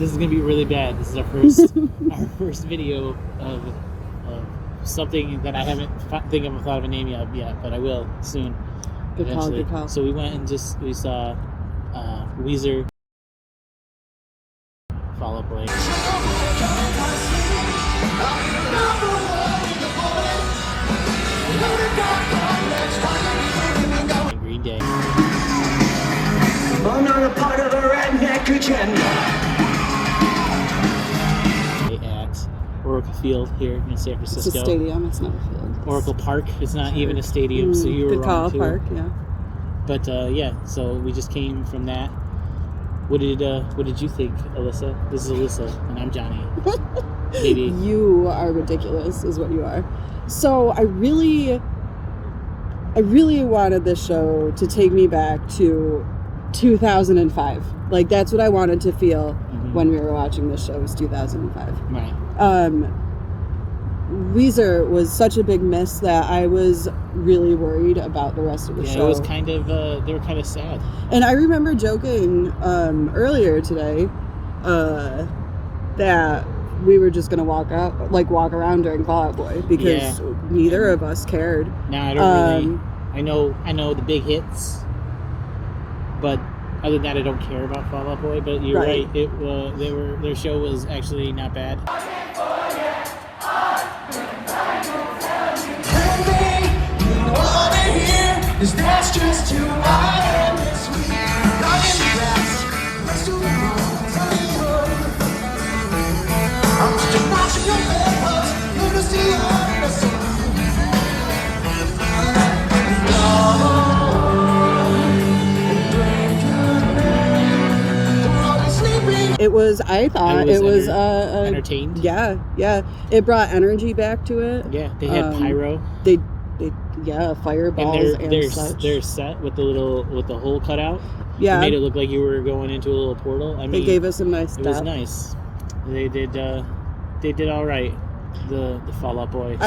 this is gonna be really bad. This is our first our first video of something that I haven't thought of a name yet, but I will soon. Good call. So we went and we saw Weezer, Fall Out Boy, and Green Day. I'm not a part of a redneck agenda. At Oracle Field here in San Francisco. It's a stadium. It's not a field. Oracle Park. It's not even a stadium, so you were good wrong call, too. Park, yeah. But so we just came from that. What did you think, Alyssa? This is Alyssa, and I'm Johnny. Baby. You are ridiculous, is what you are. So I really wanted this show to take me back to 2005. Like, that's what I wanted to feel when we were watching this show, was 2005. Right. Weezer was such a big miss that I was really worried about the rest of the show. It was kind of, they were kind of sad. And I remember joking earlier today that we were just gonna walk around during Fall Out Boy because neither of us cared. No, I don't really. I know the big hits, but other than that, I don't care about Fall Out Boy. But you're right. Their show was actually not bad. That's just who I am this week. Not in the grass, next to the road. I'm just watching your papers, you to see I thought it was entertained. Yeah. It brought energy back to it. Yeah, they had pyro. They fireballs and such. Their set with the hole cut out. Yeah, it made it look like you were going into a little portal. I mean, they gave us a nice. It was nice. They did all right. The Fall Out Boys.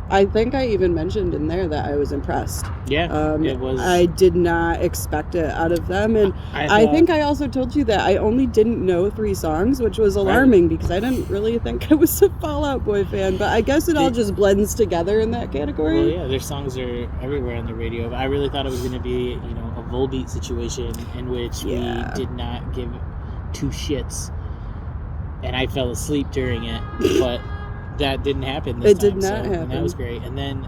I think I even mentioned in there that I was impressed. Yeah, it was. I did not expect it out of them, and I think I also told you that I only didn't know 3 songs, which was alarming because I didn't really think I was a Fall Out Boy fan. But I guess it all just blends together in that category. Well, yeah, their songs are everywhere on the radio. I really thought it was going to be, a Volbeat situation in which we did not give 2 shits, and I fell asleep during it, but. That didn't happen this time. It did not happen. And that was great. And then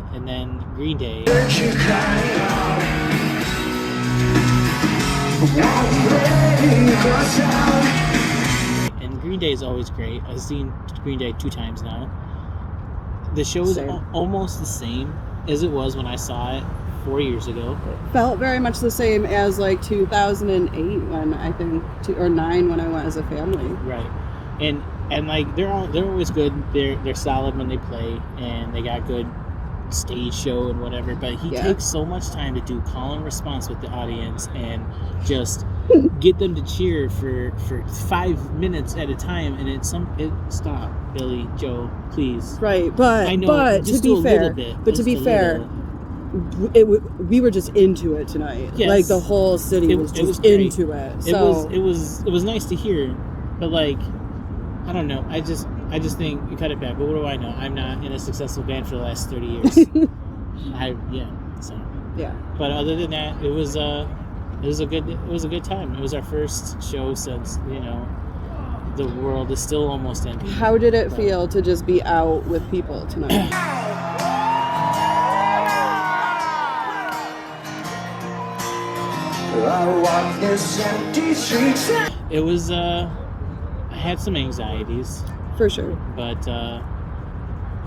Green Day. And Green Day is always great. I've seen Green Day 2 times now. The show is almost the same as it was when I saw it 4 years ago. It felt very much the same as like 2008 when I think, or 9 when I went as a family. Right. And like they're always good. They're solid when they play, and they got good stage show and whatever. But he takes so much time to do call and response with the audience and just get them to cheer for 5 minutes at a time. And stop, Billy Joe, please. Right, but I know, but just to be fair, we were just into it tonight. Yes. Like the whole city was into it. So it was nice to hear, but like. I don't know. I just think you cut it back. But what do I know? I'm not in a successful band for the last 30 years. Yeah. But other than that, it was a good time. It was our first show since the world is still almost ending. How did it feel to just be out with people tonight? I walk this empty streets. It was I had some anxieties. For sure. But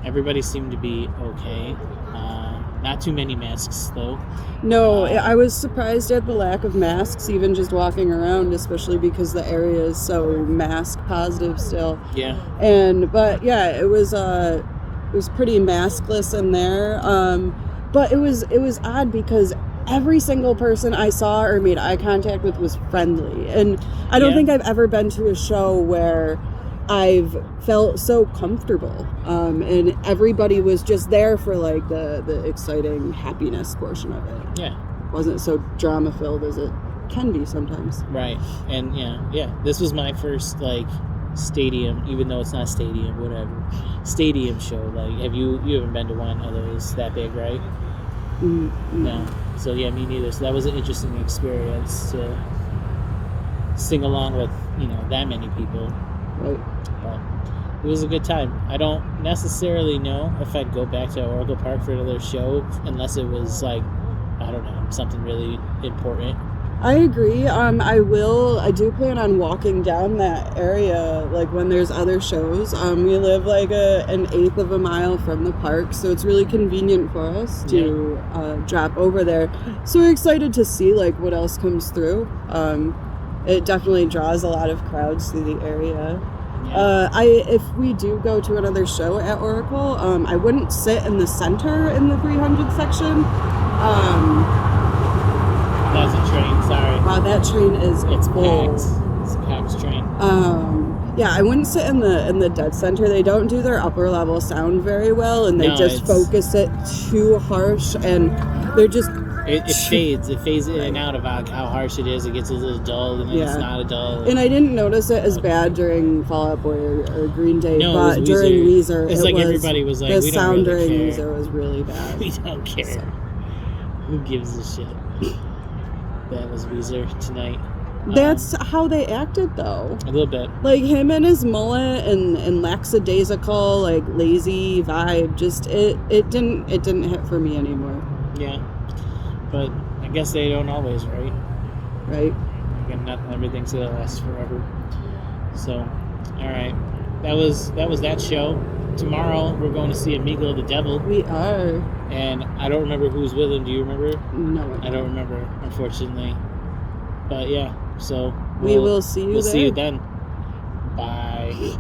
everybody seemed to be okay. Not too many masks, though. No, I was surprised at the lack of masks, even just walking around, especially because the area is so mask positive still. Yeah. But yeah, it was pretty maskless in there. But it was odd because every single person I saw or made eye contact with was friendly. And I don't think I've ever been to a show where I've felt so comfortable. And everybody was just there for like the exciting happiness portion of it. Yeah. Wasn't so drama filled as it can be sometimes. Right. And yeah. This was my first like stadium, even though it's not stadium, whatever. Stadium show. Like, you haven't been to one of those that big, right? Mm-hmm. No. So yeah, me neither. So that was an interesting experience to sing along with, that many people. Right. But it was a good time. I don't necessarily know if I'd go back to Oracle Park for another show unless it was like, I don't know, something really important. I agree. I do plan on walking down that area, like, when there's other shows. We live, like, an eighth of a mile from the park, so it's really convenient for us to drop over there. So we're excited to see, like, what else comes through. It definitely draws a lot of crowds through the area. Yeah. If we do go to another show at Oracle, I wouldn't sit in the center in the 300 section. That's a train, sorry. Wow, that train is full. Packed. It's a packed train. Yeah, I wouldn't sit in the dead center. They don't do their upper level sound very well, and they just focus it too harsh, and they're just... It fades. It fades in and out of how harsh it is. It gets a little dull, and then it's not a dull. And I didn't notice it as bad during Fall Out Boy or Green Day, but during Weezer, it's like everybody was like, the we sound don't really during care. Weezer was really bad. We don't care. So. Who gives a shit? That was Weezer tonight. That's how they acted, though. A little bit. Like, him and his mullet and lackadaisical, like, lazy vibe, just, it didn't hit for me anymore. Yeah. But I guess they don't always, right? Right. Again, not everything's gonna last forever. So, alright. That was that show. Tomorrow, we're going to see Amigo the Devil. We are. And I don't remember who's with him. Do you remember? No. I don't remember, unfortunately. But yeah, so we will see you We'll there. see you then. Bye.